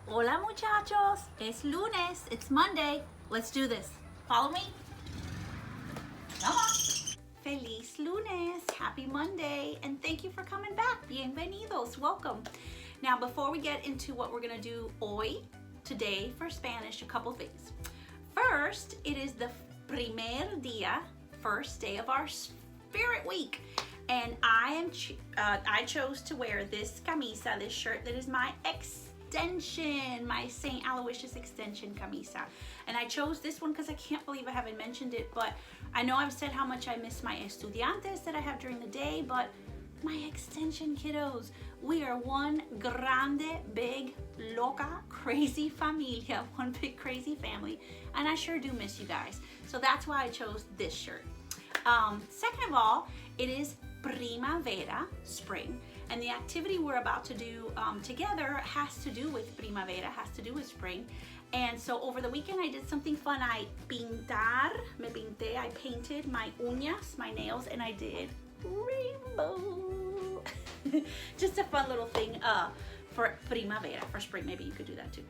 Hola muchachos, es lunes, it's Monday. Let's do this. Follow me. Come on. Feliz lunes, happy Monday, and thank you for coming back. Bienvenidos, welcome. Now before we get into what we're gonna do today for Spanish, a couple things. First, it is the primer día, first day of our Spirit Week. And I chose to wear this camisa, this shirt that is my extension, my St. Aloysius extension camisa. And I chose this one because I can't believe I haven't mentioned it, but I know I've said how much I miss my estudiantes that I have during the day, but my extension kiddos, we are one grande, big, loca, crazy familia, one big crazy family, and I sure do miss you guys. So that's why I chose this shirt. Second of all, it is primavera, spring, and the activity we're about to do together has to do with primavera, has to do with spring. And so over the weekend I did something fun. I painted my uñas, my nails, and I did rainbow. Just a fun little thing for primavera, for spring. Maybe you could do that too.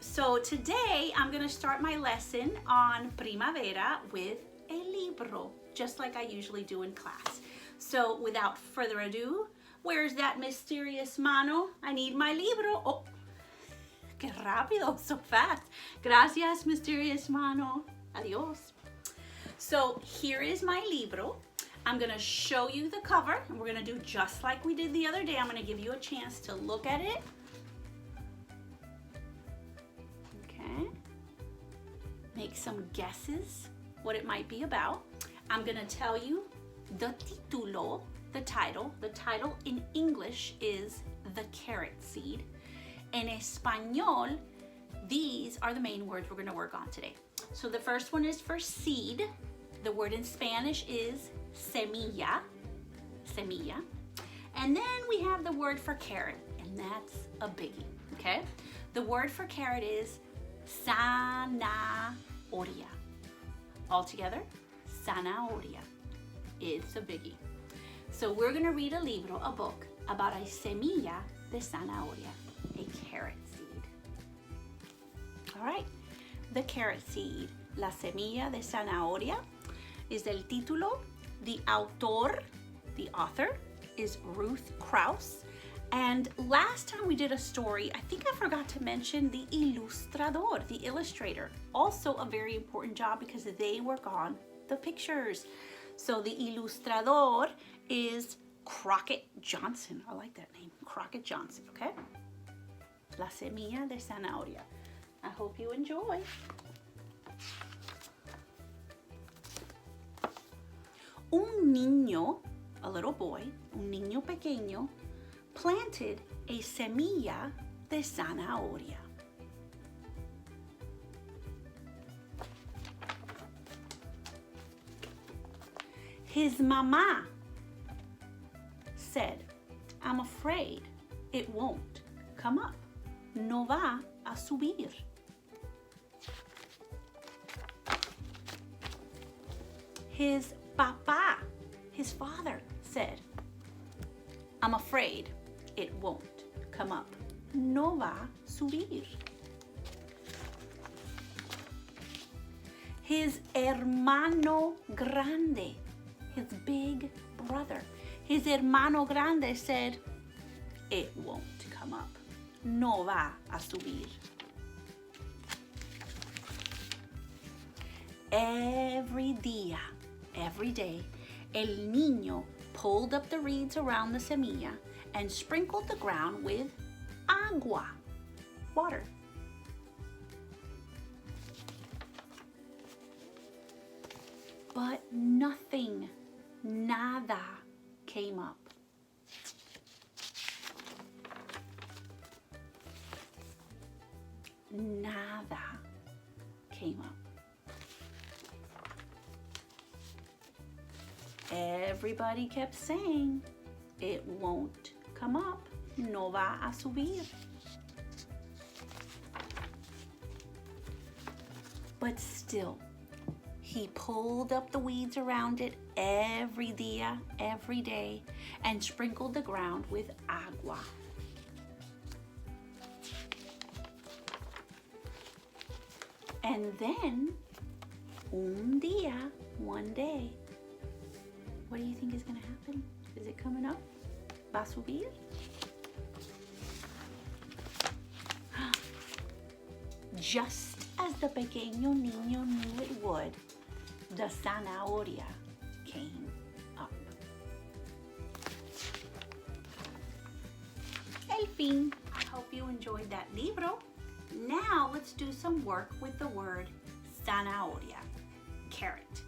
So today I'm gonna start my lesson on primavera with a libro, just like I usually do in class. So without further ado, where's that mysterious mano? I need my libro. Oh, qué rápido, so fast. Gracias, mysterious mano. Adios. So here is my libro. I'm gonna show you the cover, and we're gonna do just like we did the other day. I'm gonna give you a chance to look at it. Okay. Make some guesses what it might be about. I'm gonna tell you the título, the title. The title in English is The Carrot Seed. In Español, these are the main words we're gonna work on today. So the first one is for seed. The word in Spanish is semilla, semilla. And then we have the word for carrot, and that's a biggie, okay? The word for carrot is zanahoria. All together, zanahoria. It's a biggie. So we're gonna read a libro, a book, about a semilla de zanahoria, a carrot seed. All right, the carrot seed, la semilla de zanahoria, is el título. The autor, the author, is Ruth Krauss. And last time we did a story, I think I forgot to mention the ilustrador, the illustrator. Also a very important job because they work on the pictures. So the ilustrador is Crockett Johnson. I like that name, Crockett Johnson, okay? La semilla de zanahoria. I hope you enjoy. Un niño, a little boy, un niño pequeño, planted a semilla de zanahoria. His mamá said, I'm afraid it won't come up. No va a subir. His papá, his father, said, I'm afraid it won't come up. No va a subir. His hermano grande, his big brother, his hermano grande said, it won't come up. No va a subir. Every day, el niño pulled up the reeds around the semilla and sprinkled the ground with agua, water. But nothing, nada, came up. Nada came up. Everybody kept saying, it won't come up. No va a subir. But still, he pulled up the weeds around it every day, and sprinkled the ground with agua. And then, un día, one day, what do you think is going to happen? Is it coming up? ¿Va a subir? Just as the pequeño niño knew it would, the zanahoria came up. El fin. I hope you enjoyed that libro. Now let's do some work with the word zanahoria, carrot.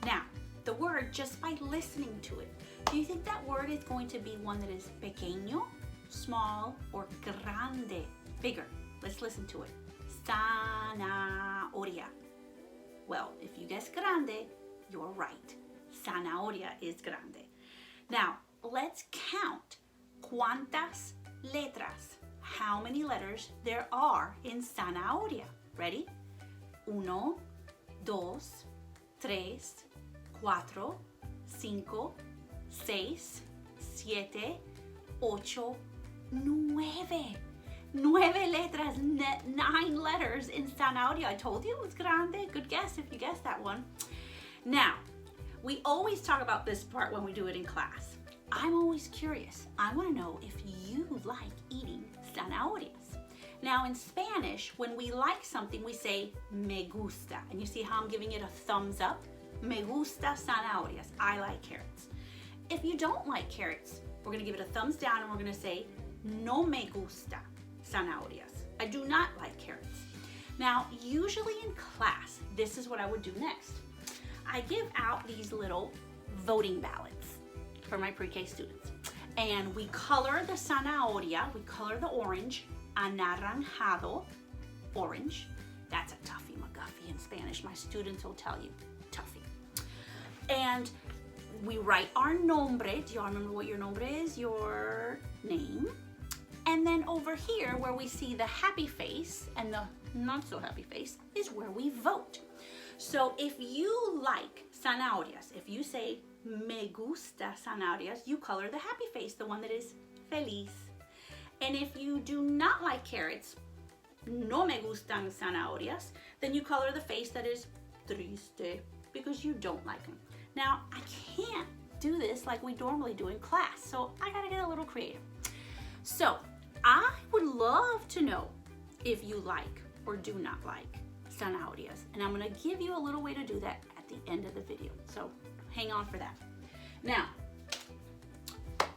Now, the word, just by listening to it, do you think that word is going to be one that is pequeño, small, or grande, bigger? Let's listen to it. Zanahoria. Well, if you guess grande, you're right. Zanahoria is grande. Now, let's count cuántas letras, how many letters there are in zanahoria. Ready? 1, 2, 3, 4, 5, 6, 7, 8, 9. 9 letras, 9 letters in zanahoria. I told you it was grande. Good guess if you guessed that one. Now, we always talk about this part when we do it in class. I'm always curious. I want to know if you like eating zanahorias. Now, in Spanish, when we like something, we say me gusta. And you see how I'm giving it a thumbs up? Me gusta zanahorias. I like carrots. If you don't like carrots, we're going to give it a thumbs down and we're going to say no me gusta zanahorias. I do not like carrots. Now, usually in class, this is what I would do next. I give out these little voting ballots for my pre-K students. And we color the zanahoria, we color the orange, anaranjado, orange. That's a toughie McGuffie in Spanish. My students will tell you, toughie. And we write our nombre. Do y'all remember what your nombre is? Your name. And then over here where we see the happy face and the not so happy face is where we vote. So if you like zanahorias, if you say me gusta zanahorias, you color the happy face, the one that is feliz. And if you do not like carrots, no me gustan zanahorias, then you color the face that is triste because you don't like them. Now, I can't do this like we normally do in class, so I gotta get a little creative. So I would love to know if you like or do not like zanahorias. And I'm gonna give you a little way to do that at the end of the video. So hang on for that. Now,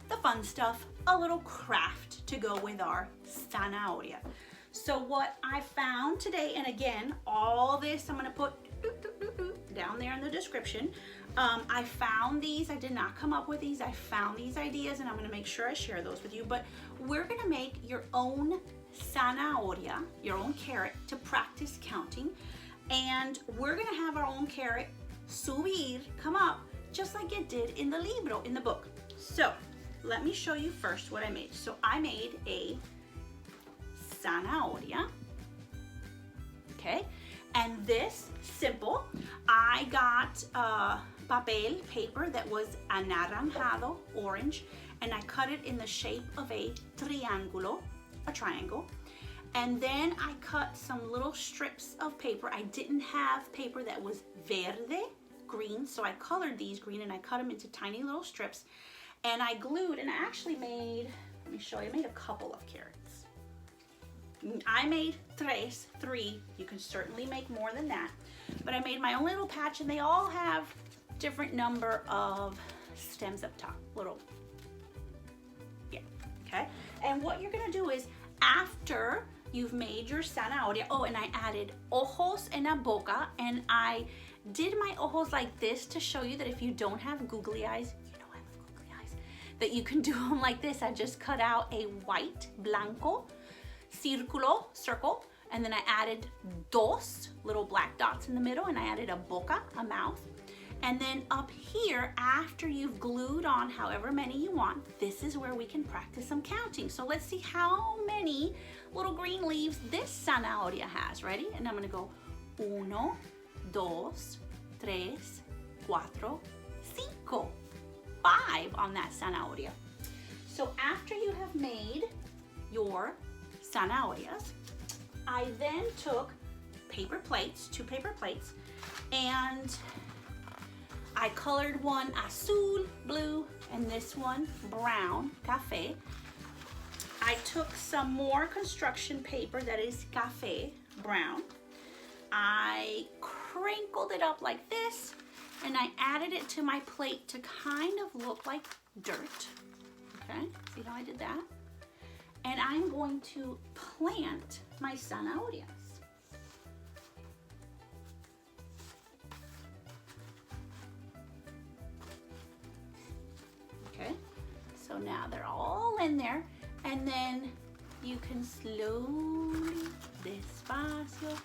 the fun stuff, a little craft to go with our zanahoria. So what I found today, and again, all this I'm gonna put down there in the description. I found these, I did not come up with these, I found these ideas and I'm gonna make sure I share those with you, but we're gonna make your own zanahoria, your own carrot to practice counting, and we're gonna have our own carrot subir, come up, just like it did in the libro, in the book. So let me show you first what I made. So I made a zanahoria, okay? And this, simple, I got papel, paper that was anaranjado, orange, and I cut it in the shape of a triángulo, a triangle. And then I cut some little strips of paper. I didn't have paper that was verde, green, so I colored these green and I cut them into tiny little strips. And I glued, and I actually made, let me show you, I made a couple of carrots. I made three. You can certainly make more than that. But I made my own little patch, and they all have different number of stems up top. Little, yeah, okay? And what you're gonna do is, after you've made your zanahoria, oh, and I added ojos en la boca, and I did my ojos like this to show you that if you don't have googly eyes, you know I love googly eyes, that you can do them like this. I just cut out a white, blanco, círculo, circle, and then I added dos, little black dots in the middle, and I added a boca, a mouth. And then up here, after you've glued on however many you want, this is where we can practice some counting. So let's see how many little green leaves this zanahoria has. Ready? And I'm gonna go 1, 2, 3, 4, 5. 5 on that zanahoria. So after you have made your zanahorias, I then took paper plates, 2 paper plates, and I colored one azul, blue, and this one brown, café. I took some more construction paper that is café, brown. I crinkled it up like this, and I added it to my plate to kind of look like dirt. Okay, see how I did that? And I'm going to plant my zanahorias. Okay, so now they're all in there, and then you can slowly, despacio,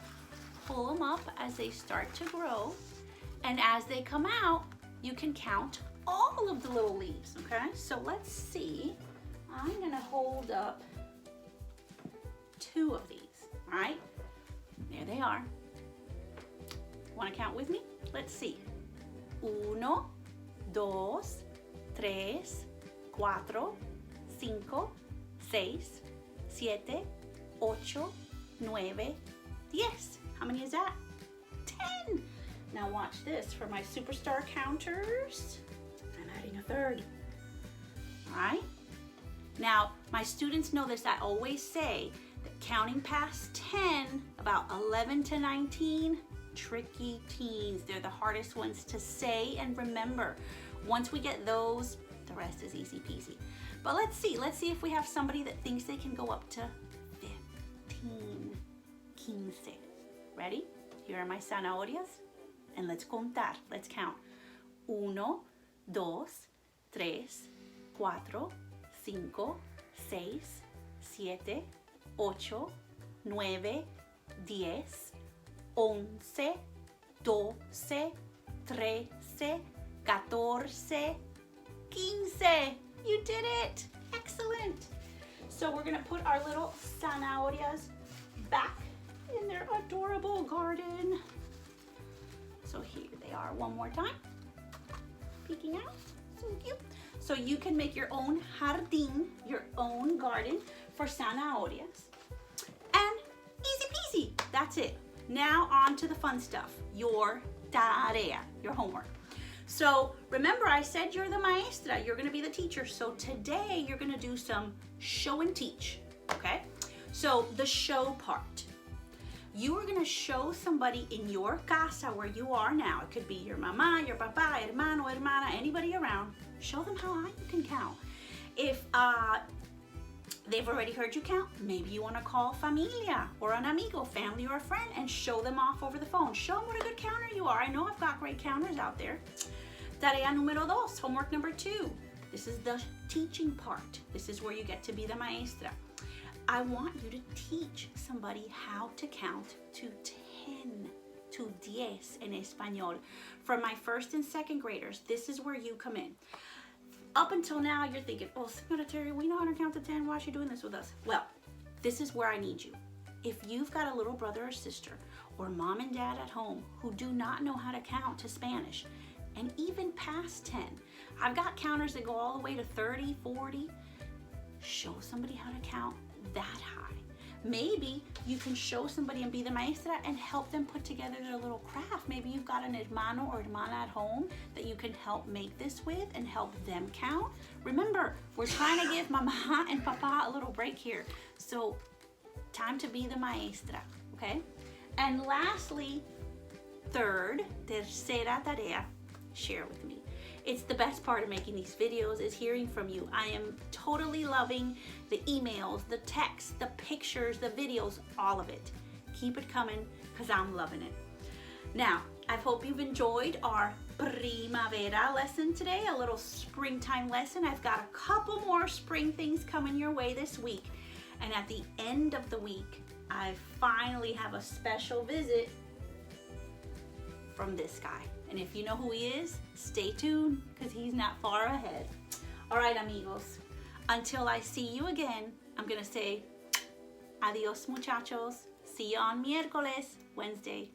pull them up as they start to grow, and as they come out, you can count all of the little leaves, okay? So let's see. I'm gonna hold up 2 of these, all right? There they are. Wanna count with me? Let's see. 1, 2, 3, 4, 5, 6, 7, 8, 9, 10. How many is that? 10. Now watch this for my superstar counters. I'm adding a 3rd. All right? Now, my students know this. I always say that counting past 10, about 11 to 19, tricky teens. They're the hardest ones to say and remember. Once we get those, the rest is easy peasy. But let's see if we have somebody that thinks they can go up to 15, 15. Ready? Here are my zanahorias. And let's contar. Let's count. 1, 2, 3, 4, 5, 6, 7, 8, 9, 10, 11, 12, 13, 14, 15. You did it. Excellent. So we're going to put our little zanahorias back in their adorable garden. So here they are one more time. Peeking out. So cute. So you can make your own jardín, your own garden for zanahorias. And easy peasy. That's it. Now on to the fun stuff. Your tarea, your homework. So remember I said you're the maestra, you're gonna be the teacher. So today you're gonna do some show and teach, okay? So the show part. You are gonna show somebody in your casa where you are now. It could be your mama, your papa, hermano, hermana, anybody around. Show them how high you can count. If they've already heard you count, maybe you wanna call familia or an amigo, family or a friend, and show them off over the phone. Show them what a good counter you are. I know I've got great counters out there. Tarea número 2, homework number 2. This is the teaching part. This is where you get to be the maestra. I want you to teach somebody how to count to 10, to 10 in Espanol. For my 1st and 2nd graders, this is where you come in. Up until now, you're thinking, oh, Señora Terry, we know how to count to 10. Why is she doing this with us? Well, this is where I need you. If you've got a little brother or sister, or mom and dad at home who do not know how to count to Spanish, and even past 10, I've got counters that go all the way to 30, 40. Show somebody how to count that high. Maybe you can show somebody and be the maestra and help them put together their little craft. Maybe you've got an hermano or hermana at home that you can help make this with and help them count. Remember, we're trying to give mama and papa a little break here. So time to be the maestra, okay? And lastly, 3rd, tercera tarea, share with me. It's the best part of making these videos is hearing from you. I am totally loving the emails, the texts, the pictures, the videos, all of it. Keep it coming because I'm loving it. Now, I hope you've enjoyed our primavera lesson today, a little springtime lesson. I've got a couple more spring things coming your way this week. And at the end of the week, I finally have a special visit from this guy. And if you know who he is, stay tuned because he's not far ahead. All right, amigos. Until I see you again, I'm going to say adios, muchachos. See you on miércoles, Wednesday.